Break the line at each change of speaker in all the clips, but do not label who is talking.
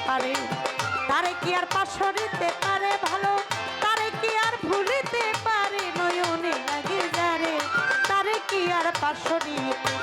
পারে, তারে কি আর পাশরিতে পারে ভালো, তারে কি আর ভুলিতে পারে, নয়নে লাগে যারে তারে কি আর পাশরিতে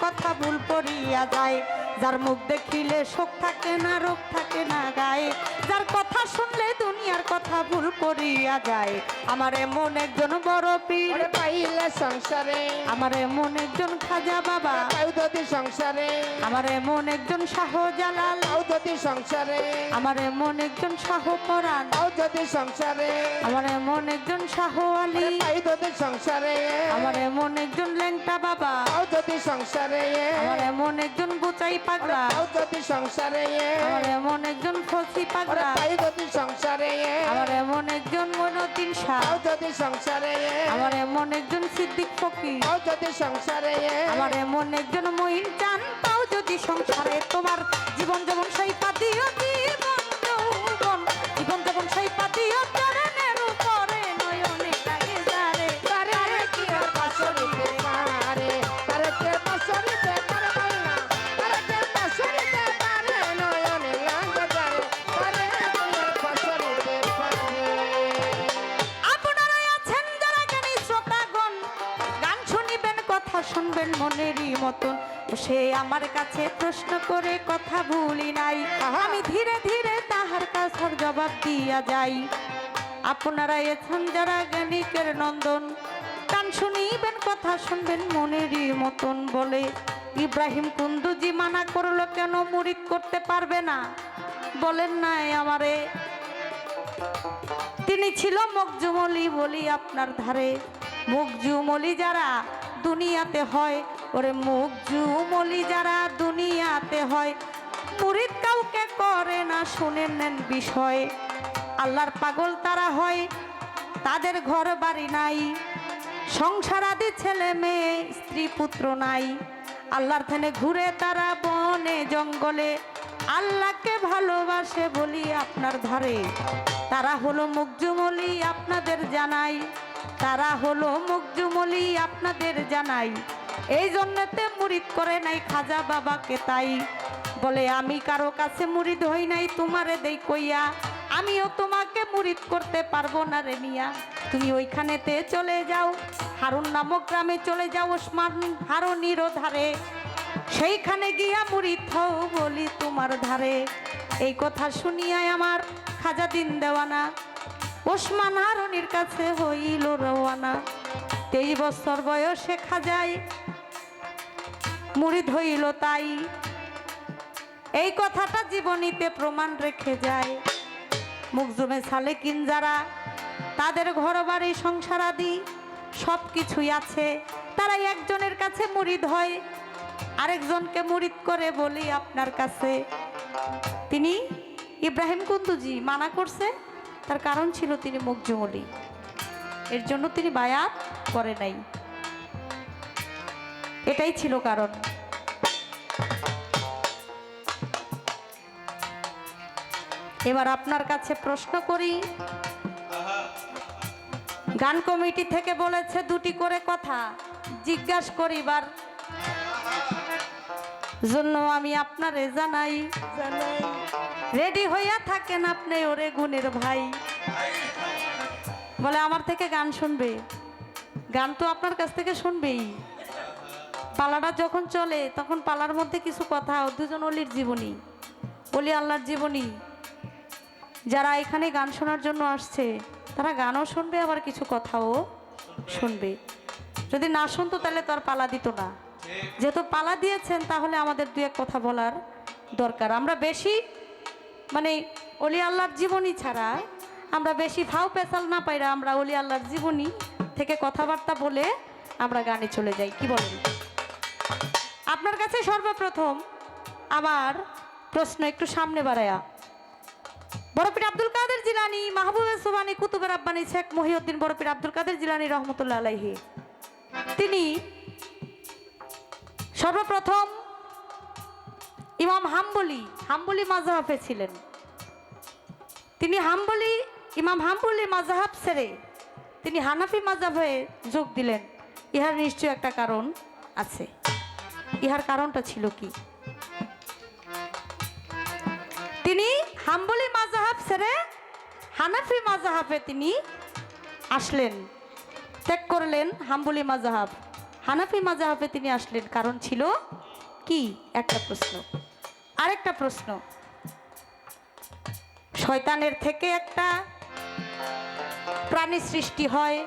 কথা ভুল করিয়া যায়, যার মুখ দেখিলে শোক থাকে না রোগ থাকে না গায়ে, যার কথা শুনলে দুনিয়ার কথা ভুল করিয়া যায়। আমার এমন একজন বড় পীর
পাইলে সংসারে,
আমার এমন একজন খাজা বাবা
যদি সংসারে,
আমার এমন একজন শাহজালাল
যদি সংসারে,
আমার এমন একজন শাহ পরাণ
যদি সংসারে,
আমার এমন একজন শাহ আলী
যদি সংসারে,
আমার এমন একজন ল্যাংটা বাবা
যদি সংসারে,
আমার এমন একজন বুচাই পাগলা
যদি সংসারে,
আমার এমন একজন ফসি পাগলা
যদি সংসারে,
আমার এমন একজন মনতিন শাহ
যদি সংসারে,
আমার এমন একজন সিদ্দিক ফকির
যদি সংসারে,
আমার এমন একজন মহিন চান তাও যদি সংসারে, তোমার জীবন যেমন সেই পাদিও জীবন যৌবন জীবন যেমন সেই পাদিও চরণের উপরে নয়নে লাগে যারে
তারে কি আর পাশরিতে পারে, তারে কে পাশরিতে পারে না, তারে কে পাশরিতে পারে, নয়নে লাগে যারে তারে কি আর পাশরিতে পারে।
আপনারাই আছেন যারা জ্ঞানী শ্রোতাগণ, গান শুনিবেন কথা শুনবেন মনেরই মতন, সে আমার কাছে প্রশ্ন করে কথা ভুলি নাই, আমি ধীরে ধীরে তাহার কাছে জবাব দিয়া যাই। আপনারা আছেন যারা জ্ঞানীকের নন্দন, গান শুনিবেন কথা শুনবেন মনেরই মতন, বলে ইব্রাহিম কুন্দুজি মানা করলো কেন মুরিদ করতে পারবে না, বলেন নাই আমারে তিনি ছিল মকজুমলি বলি আপনার ধারে, মকজুমলি যারা দুনিয়াতে হয়, ওরে মকজুমলি যারা দুনিয়াতে হয়, মুরিদ কাউকে করে না শুনে নেন বিষয়, আল্লাহর পাগল তারা হয়, তাদের ঘর বাড়ি নাই, সংসার আদি ছেলে মেয়ে স্ত্রী পুত্র নাই, আল্লাহর ধ্যানে ঘুরে তারা বনে জঙ্গলে, আল্লাহকে ভালোবাসে বলি আপনার ধারে, তারা হলো মকজুমলি আপনাদের জানাই, তারা হলো মকজুমলি আপনাদের জানাই, এই জন্যতে মুরিদ করে নাই খাজা বাবাকে, তাই বলে আমি কারো কাছে মুরিদ হই নাই তোমারে দেই কইয়া, আমিও তোমাকে মুরিদ করতে পারবো না রে মিয়া, তুমি ওইখানেতে চলে যাও, হারুন নামক গ্রামে চলে যাও, ওসমান হারুনির ধারে, সেইখানে গিয়া মুরিদ হও বলি তোমার ধারে। এই কথা শুনিয়াই আমার খাজা দিন দেওয়ানা ওসমান হারুনির কাছে হইল রওয়ানা, 23 বছর বয়সে খাজায় মুরিদ হইল, তাই এই কথাটা জীবনীতে প্রমাণ রেখে যায়। মুকজুমে সালেকিন যারা তাদের ঘর বাড়ি সংসার আদি সব কিছুই আছে, তারা একজনের কাছে মুরিদ হয়, আরেকজনকে মুরিদ করে বলি আপনার কাছে। তিনি ইব্রাহিম কুন্দুজি মানা করছে, তার কারণ ছিল তিনি মকজুমলি, এর জন্য তিনি বায়াত করে নাই, এটাই ছিল কারণ। এবার আপনার কাছে প্রশ্ন করি, গান কমিটি থেকে বলেছে 2টি করে কথা জিজ্ঞাসা করিবার জন্য আমি আপনারে জানাই, রেডি হইয়া থাকেন আপনি ওরে গুণের ভাই, বলে আমার থেকে গান শুনবে, গান তো আপনার কাছ থেকে শুনবেই, পালাটা যখন চলে তখন পালার মধ্যে কিছু কথা, দুজন অলির জীবনী, অলি আল্লাহর জীবনী, যারা এখানে গান শোনার জন্য আসছে তারা গানও শুনবে, আবার কিছু কথাও শুনবে, যদি না শুনতো তাহলে তো আর পালা দিত না, যেহেতু পালা দিয়েছেন তাহলে আমাদের 2-1 কথা বলার দরকার। আমরা বেশি মানে অলি আল্লাহর জীবনী ছাড়া আমরা বেশি ফাও পেশাল না পাইরা আমরা অলি আল্লাহর জীবনী থেকে কথাবার্তা বলে আমরা গানে চলে যাই, কি বলেন? আপনার কাছে সর্বপ্রথম আমার প্রশ্ন একটু সামনে বাড়ায়া বড়পীর আব্দুল কাদের জিলানী, মাহবুবে সুবহানী, কুতুবে রাব্বানী শেখ মহিউদ্দিন বড়পীর আব্দুল কাদের জিলানী রহমতুল্লাহ আলাইহি তিনি সর্বপ্রথম ইমাম হাম্বলি মাযহাবে ছিলেন। তিনি ইমাম হাম্বলি মাযহাব ছেড়ে তিনি হানাফি মাযহাবে যোগ দিলেন। ইহার নিশ্চয় একটা কারণ আছে। ইহার কারণটা ছিল কি? তিনি হাম্বলি মাযহাব ছেড়ে হানাফি মাযহাবে তিনি আসলেন, ত্যাগ করলেন হাম্বলি মাযহাব, হানাফি মাযহাবে তিনি আসলেন। কারণ ছিল কি? একটা প্রশ্ন। আরেকটা প্রশ্ন, শয়তানের থেকে একটা প্রাণী সৃষ্টি হয়,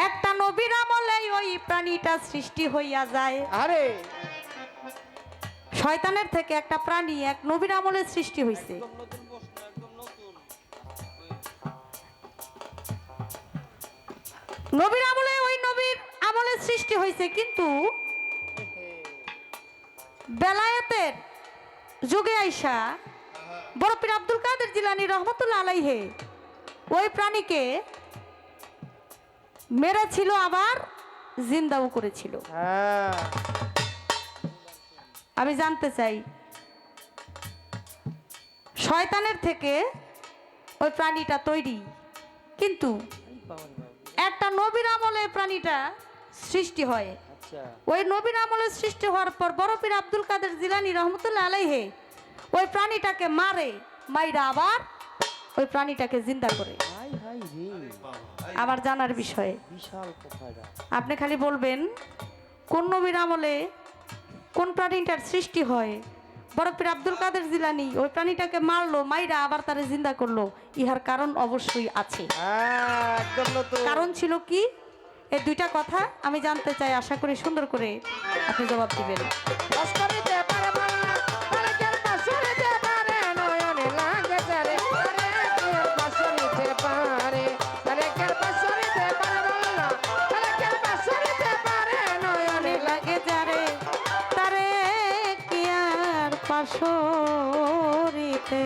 একটা নবীর আমলে ওই প্রাণীটা সৃষ্টি হইয়া যায়।
আরে
শয়তানের থেকে একটা প্রাণী এক নবীর আমলে সৃষ্টি হয়েছে। নবীর আমলে ওই নবীর আমলে সৃষ্টি হয়েছে, কিন্তু বেলায়েতের যুগে আইসা বড়পীর আব্দুল কাদের জিলানী রহমতুল্লাহ আলাইহি ওই প্রাণীকে মেরেছিল, আবার জিন্দাও করেছিল।
হ্যাঁ
আমি জানতে চাই, শয়তানের থেকে ওই প্রাণীটা তৈরি, কিন্তু একটা নবীর আমলে প্রাণীটা সৃষ্টি হয়।
আচ্ছা
ওই নবীর আমলে সৃষ্টি হওয়ার পর বড়পীর আব্দুল কাদের জিলানী রহমতুল্লাহ আলাইহি ওই প্রাণীটাকে মাইরা আবার ওই প্রাণীটাকে জিন্দা করে।
হাই হাই রে,
আবার জানার বিষয়ে
বিশাল কথাটা।
আপনি খালি বলবেন কোন নবীর আমলে কোন প্রাণীটার সৃষ্টি হয়। বড়পীর আব্দুল কাদের জিলানী ওই প্রাণীটাকে মারলো, মাইরা আবার তারে জিন্দা করলো। ইহার কারণ অবশ্যই আছে।
হ্যাঁ একদম নতুন।
কারণ ছিল কি? এই দুইটা কথা আমি জানতে চাই, আশা করি সুন্দর করে আপনি জবাব দিবেন।
অস্করিতে পারবো না, তারেকের পাশরিতে পারে, নয়নে লাগে যারে, তারেকের পাশরিতে পারে, তারেকের পাশরিতে পারবো না, তারেকের পাশরিতে পারে, নয়নে
লাগে যারে তারে কি আর পাশরিতে